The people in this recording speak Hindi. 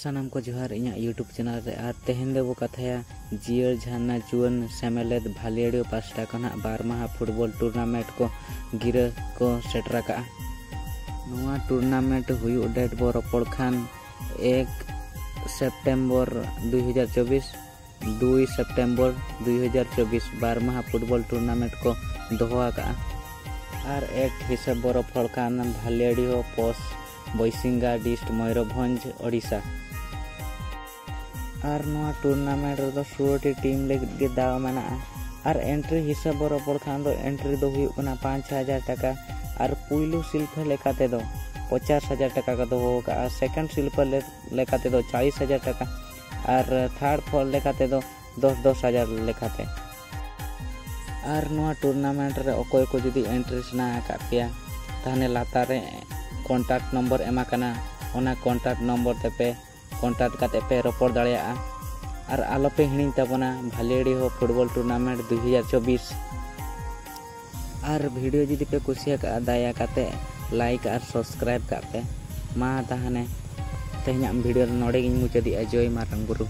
सानाम को जोहार इना यूट्यूब चैनल रे और तेहन दो कथाया जियर झरना जुआन सेमेलेद भालियाड़ी पास्टा खना 12 माह फुटबॉल टूर्नामेंट को गिरा को सेटरा का नोआ टूर्नामेंट हुई डेट बो रपड़ खान 1 सेप्टेम्बर 2024 2 सेप्टेम्बर 2024 12 माह फुटबॉल टूर्नामेंट को दोहा का और एक हिसाब बो रपड़ खान भालियाड़ी पोस्ट बॉयसिंगा डिस्ट मयूरभंज ओडिशा और नोआ टूर्नामेंट रे 16 टीम ले दाव मना और एंट्री हिसाब रपड़ खान दो एंट्री दो हुई 5,000 टाका और पुइलू शिल्प लेकाते दो 50,000 टाका का दो होगा और सेकंड शिल्प लेकाते दो 40,000 टाका और थर्ड फॉल लेकाते दो 10,000 लेकाते और नोआ टूर्नामेंट रे अकोय को जदी एंट्री सना का पिया ताने लातार रे कॉन्टैक्ट नंबर एमा कना ओना कॉन्टैक्ट नंबर तेपे कॉन्टैक्ट काते पे रपड़ दाड़िया और आलो पे हिणी तबना भालियाड़ी हो फुटबॉल टूर्नामेंट 2024 और वीडियो जदि पे कुसिया का दाया काते लाइक और सब्सक्राइब का पे मा ताहने तेहना वीडियो नोडे गिन मुचादी जय मारंग गुरु।